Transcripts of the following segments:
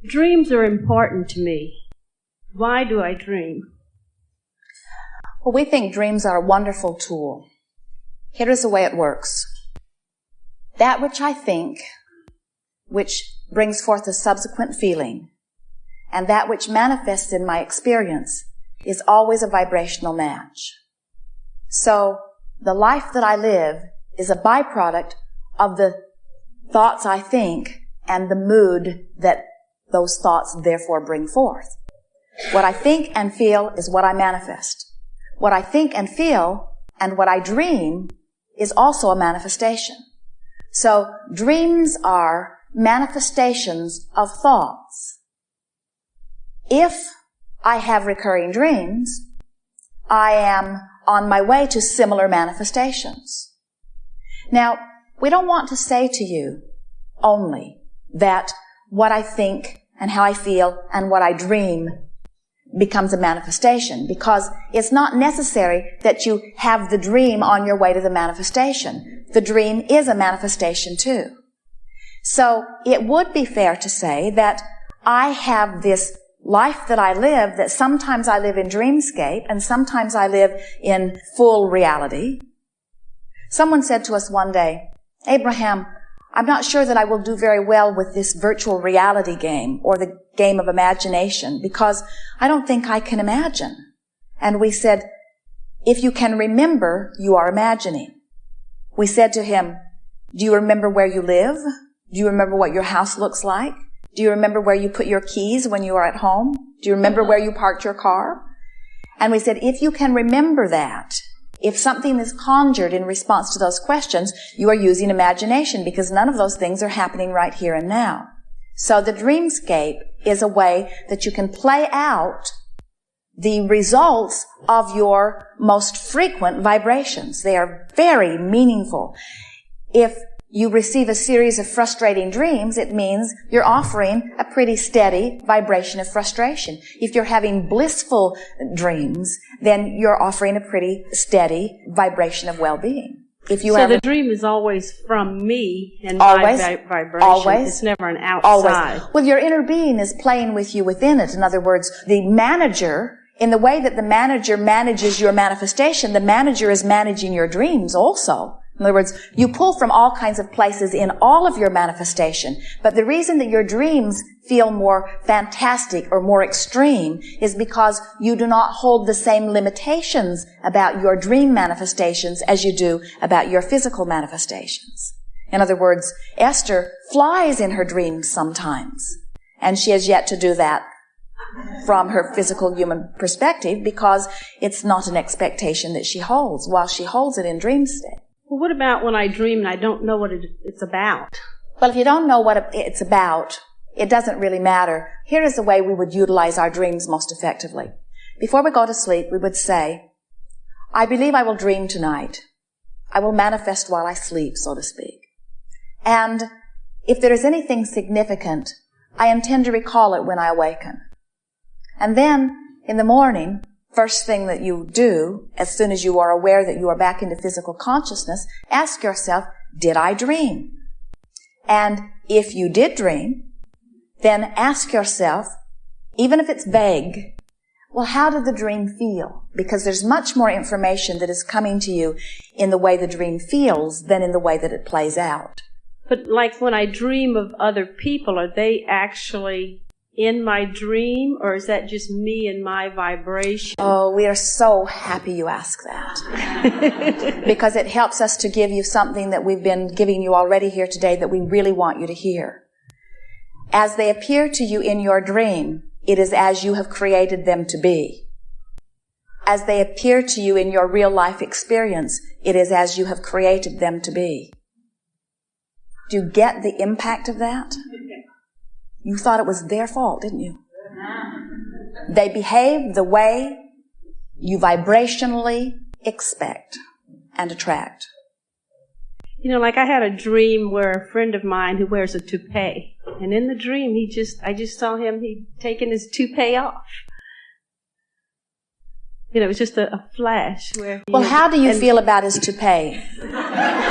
Dreams are important to me. Why do I dream? Well, we think dreams are a wonderful tool. Here is the way it works. That which I think, which brings forth a subsequent feeling, and that which manifests in my experience is always a vibrational match. So the life that I live is a byproduct of the thoughts I think and the mood that those thoughts therefore bring forth. What I think and feel is what I manifest. What I think and feel and what I dream is also a manifestation. So dreams are manifestations of thoughts. If I have recurring dreams, I am on my way to similar manifestations. Now, we don't want to say to you only that what I think and how I feel and what I dream becomes a manifestation, because it's not necessary that you have the dream on your way to the manifestation. The dream is a manifestation too. So it would be fair to say that I have this life that I live, that sometimes I live in dreamscape and sometimes I live in full reality. Someone said to us one day, Abraham, I'm not sure that I will do very well with this virtual reality game or the game of imagination because I don't think I can imagine. And we said, if you can remember, you are imagining. We said to him, do you remember where you live? Do you remember what your house looks like? Do you remember where you put your keys when you are at home? Do you remember where you parked your car? And we said, if you can remember that, if something is conjured in response to those questions, you are using imagination because none of those things are happening right here and now. So the dreamscape is a way that you can play out the results of your most frequent vibrations. They are very meaningful. If you receive a series of frustrating dreams, it means you're offering a pretty steady vibration of frustration. If you're having blissful dreams, then you're offering a pretty steady vibration of well-being. If you so the dream is always from me and always, my vibration. Always. It's never an outside. Always. Well, your inner being is playing with you within it. In other words, the manager, in the way that the manager manages your manifestation, the manager is managing your dreams also. In other words, you pull from all kinds of places in all of your manifestation. But the reason that your dreams feel more fantastic or more extreme is because you do not hold the same limitations about your dream manifestations as you do about your physical manifestations. In other words, Esther flies in her dreams sometimes. And she has yet to do that from her physical human perspective because it's not an expectation that she holds while she holds it in dream state. Well, what about when I dream and I don't know what it's about? Well, if you don't know what it's about, it doesn't really matter. Here is the way we would utilize our dreams most effectively. Before we go to sleep, we would say, I believe I will dream tonight. I will manifest while I sleep, so to speak. And if there is anything significant, I intend to recall it when I awaken. And then, in the morning, first thing that you do, as soon as you are aware that you are back into physical consciousness, ask yourself, did I dream? And if you did dream, then ask yourself, even if it's vague, well, how did the dream feel? Because there's much more information that is coming to you in the way the dream feels than in the way that it plays out. But like when I dream of other people, are they actually in my dream, or is that just me and my vibration? Oh, we are so happy you ask that. Because it helps us to give you something that we've been giving you already here today that we really want you to hear. As they appear to you in your dream, it is as you have created them to be. As they appear to you in your real life experience, it is as you have created them to be. Do you get the impact of that? You thought it was their fault, didn't you? They behave the way you vibrationally expect and attract. You know, like I had a dream where a friend of mine who wears a toupee, and in the dream I just saw him, he'd taken his toupee off. You know, it was just a flash where... Well, how do you feel about his toupee?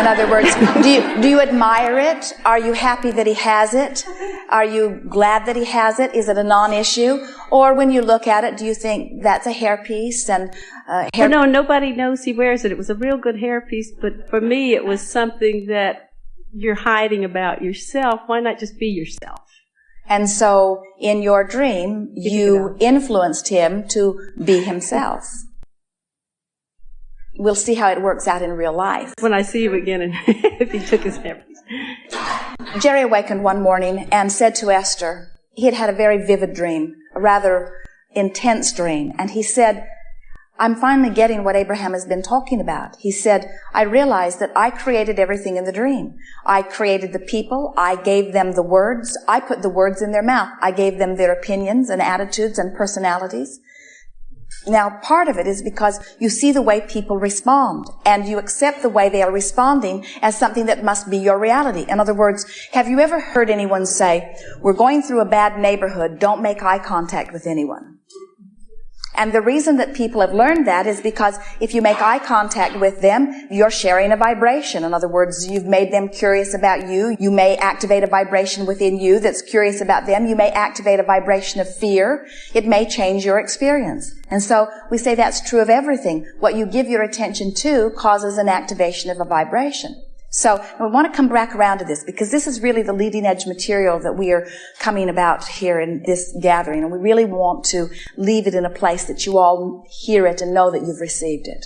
In other words, do you admire it? Are you happy that he has it? Are you glad that he has it? Is it a non-issue? Or when you look at it, do you think that's a hairpiece? Well, no, nobody knows he wears it. It was a real good hairpiece, but for me it was something that you're hiding about yourself. Why not just be yourself? And so in your dream, you influenced him to be himself. We'll see how it works out in real life. When I see you again, and if he took his hairpiece. Jerry awakened one morning and said to Esther, he had had a very vivid dream, a rather intense dream. And he said, I'm finally getting what Abraham has been talking about. He said, I realized that I created everything in the dream. I created the people. I gave them the words. I put the words in their mouth. I gave them their opinions and attitudes and personalities. Now, part of it is because you see the way people respond, and you accept the way they are responding as something that must be your reality. In other words, have you ever heard anyone say, we're going through a bad neighborhood, don't make eye contact with anyone? And the reason that people have learned that is because if you make eye contact with them, you're sharing a vibration. In other words, you've made them curious about you. You may activate a vibration within you that's curious about them. You may activate a vibration of fear. It may change your experience. And so we say that's true of everything. What you give your attention to causes an activation of a vibration. So we want to come back around to this because this is really the leading edge material that we are coming about here in this gathering. And we really want to leave it in a place that you all hear it and know that you've received it.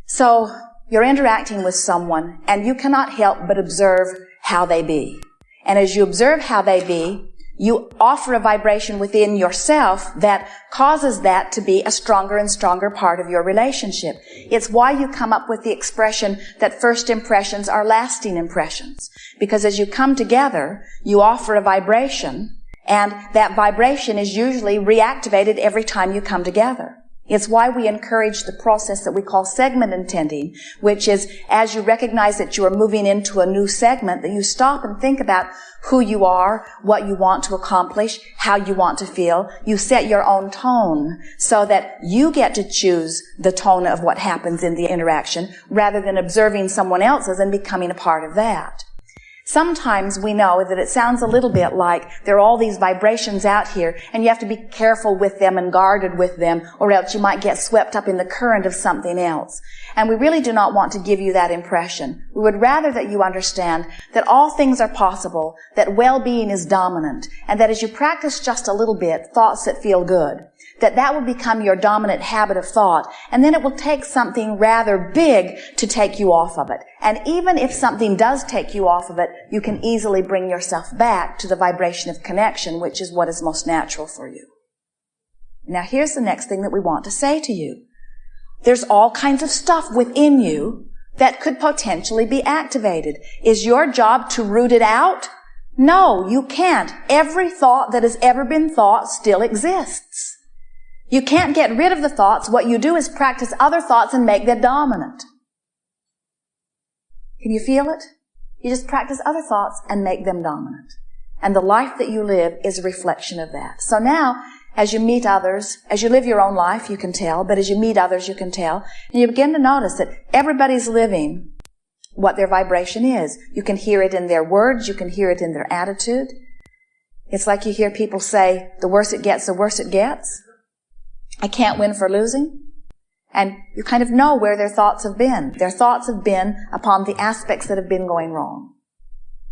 So you're interacting with someone and you cannot help but observe how they be. And as you observe how they be, you offer a vibration within yourself that causes that to be a stronger and stronger part of your relationship. It's why you come up with the expression that first impressions are lasting impressions. Because as you come together, you offer a vibration, and that vibration is usually reactivated every time you come together. It's why we encourage the process that we call segment intending, which is as you recognize that you are moving into a new segment, that you stop and think about who you are, what you want to accomplish, how you want to feel. You set your own tone so that you get to choose the tone of what happens in the interaction rather than observing someone else's and becoming a part of that. Sometimes we know that it sounds a little bit like there are all these vibrations out here and you have to be careful with them and guarded with them or else you might get swept up in the current of something else. And we really do not want to give you that impression. We would rather that you understand that all things are possible, that well-being is dominant, and that as you practice just a little bit, thoughts that feel good, that will become your dominant habit of thought, and then it will take something rather big to take you off of it. And even if something does take you off of it, you can easily bring yourself back to the vibration of connection, which is what is most natural for you. Now here's the next thing that we want to say to you. There's all kinds of stuff within you that could potentially be activated. Is your job to root it out? No, you can't. Every thought that has ever been thought still exists. You can't get rid of the thoughts. What you do is practice other thoughts and make them dominant. Can you feel it? You just practice other thoughts and make them dominant. And the life that you live is a reflection of that. So now, as you meet others, as you live your own life, you can tell, but as you meet others, you can tell, and you begin to notice that everybody's living what their vibration is. You can hear it in their words, you can hear it in their attitude. It's like you hear people say, the worse it gets, the worse it gets. I can't win for losing. And you kind of know where their thoughts have been. Their thoughts have been upon the aspects that have been going wrong.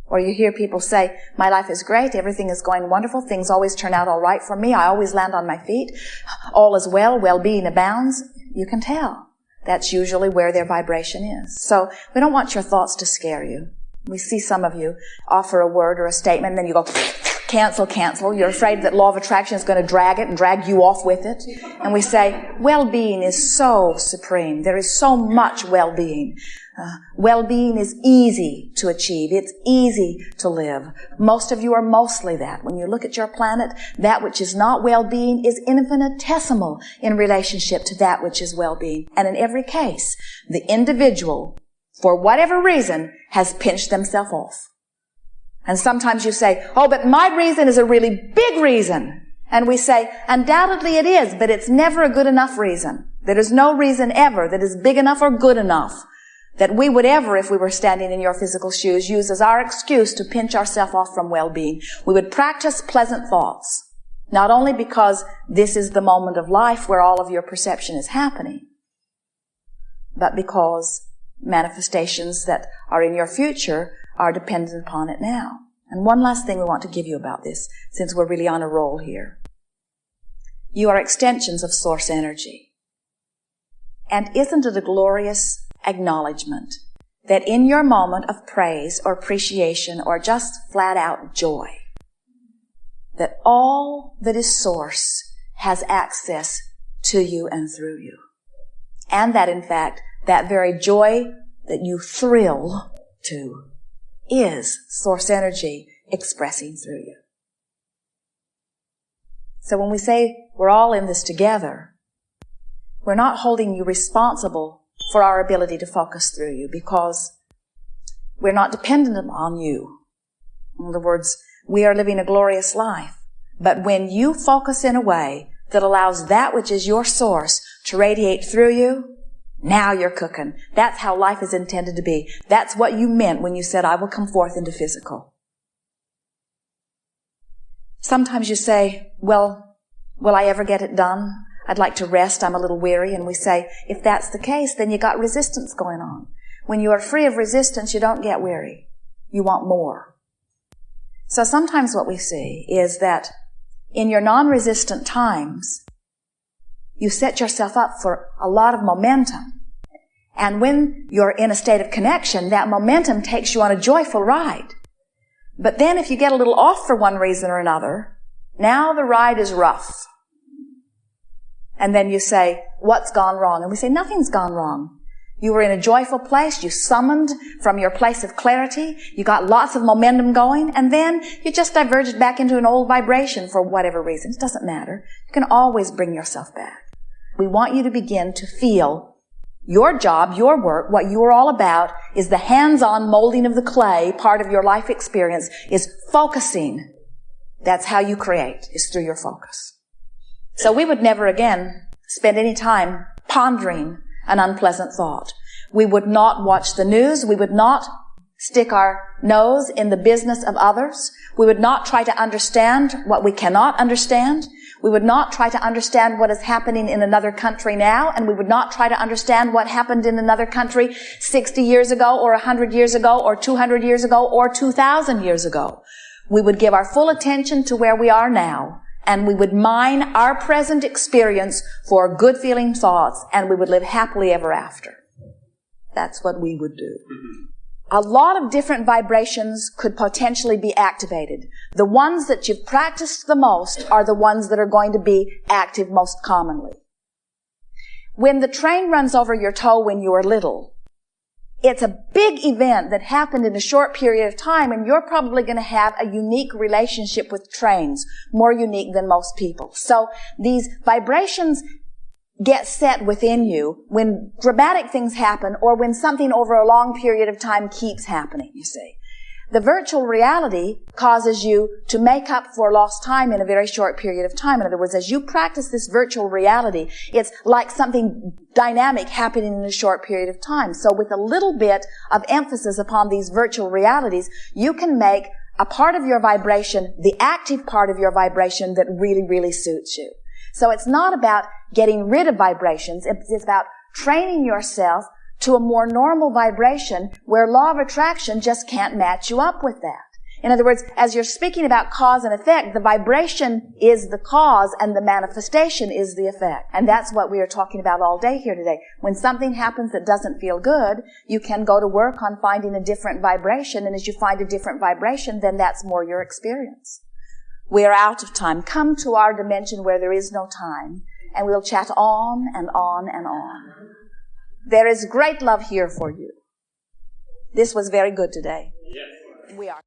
Or you hear people say, my life is great, everything is going wonderful, things always turn out all right for me, I always land on my feet, all is well, well-being abounds. You can tell. That's usually where their vibration is. So we don't want your thoughts to scare you. We see some of you offer a word or a statement, and then you go, cancel, cancel. You're afraid that law of attraction is going to drag it and drag you off with it. And we say, well-being is so supreme. There is so much well-being. Well-being is easy to achieve. It's easy to live. Most of you are mostly that. When you look at your planet, that which is not well-being is infinitesimal in relationship to that which is well-being. And in every case, the individual, for whatever reason, has pinched themselves off. And sometimes you say, oh, but my reason is a really big reason. And we say, undoubtedly it is, but it's never a good enough reason. There is no reason ever that is big enough or good enough. that we would ever, if we were standing in your physical shoes, use as our excuse to pinch ourselves off from well-being. We would practice pleasant thoughts, not only because this is the moment of life where all of your perception is happening, but because manifestations that are in your future are dependent upon it now. And one last thing we want to give you about this, since we're really on a roll here. You are extensions of source energy. And isn't it a glorious acknowledgement that in your moment of praise or appreciation or just flat out joy, that all that is source has access to you and through you. And that in fact, that very joy that you thrill to is source energy expressing through you. So when we say we're all in this together, we're not holding you responsible for our ability to focus through you, because we're not dependent on you. In other words, we are living a glorious life. But when you focus in a way that allows that which is your source to radiate through you, now you're cooking. That's how life is intended to be. That's what you meant when you said, I will come forth into physical. Sometimes you say, well, will I ever get it done? I'd like to rest. I'm a little weary. And we say, if that's the case, then you got resistance going on. When you are free of resistance, you don't get weary. You want more. So sometimes what we see is that in your non-resistant times, you set yourself up for a lot of momentum. And when you're in a state of connection, that momentum takes you on a joyful ride. But then if you get a little off for one reason or another, now the ride is rough. And then you say, what's gone wrong? And we say, nothing's gone wrong. You were in a joyful place. You summoned from your place of clarity. You got lots of momentum going. And then you just diverged back into an old vibration for whatever reason. It doesn't matter. You can always bring yourself back. We want you to begin to feel your job, your work, what you are all about is the hands-on molding of the clay. Part of your life experience is focusing. That's how you create, is through your focus. So we would never again spend any time pondering an unpleasant thought. We would not watch the news. We would not stick our nose in the business of others. We would not try to understand what we cannot understand. We would not try to understand what is happening in another country now, and we would not try to understand what happened in another country 60 years ago or 100 years ago or 200 years ago or 2,000 years ago. We would give our full attention to where we are now, and we would mine our present experience for good-feeling thoughts, and we would live happily ever after. That's what we would do. A lot of different vibrations could potentially be activated. The ones that you've practiced the most are the ones that are going to be active most commonly. When the train runs over your toe when you were little, it's a big event that happened in a short period of time, and you're probably going to have a unique relationship with trains, more unique than most people. So these vibrations get set within you when dramatic things happen or when something over a long period of time keeps happening, you see. The virtual reality causes you to make up for lost time in a very short period of time. In other words, as you practice this virtual reality, it's like something dynamic happening in a short period of time. So with a little bit of emphasis upon these virtual realities, you can make a part of your vibration, the active part of your vibration that really, really suits you. So it's not about getting rid of vibrations. It's about training yourself to a more normal vibration where law of attraction just can't match you up with that. In other words, as you're speaking about cause and effect, the vibration is the cause and the manifestation is the effect. And that's what we are talking about all day here today. When something happens that doesn't feel good, you can go to work on finding a different vibration, and as you find a different vibration, then that's more your experience. We are out of time. Come to our dimension where there is no time, and we'll chat on and on and on. There is great love here for you. This was very good today. Yes. We are.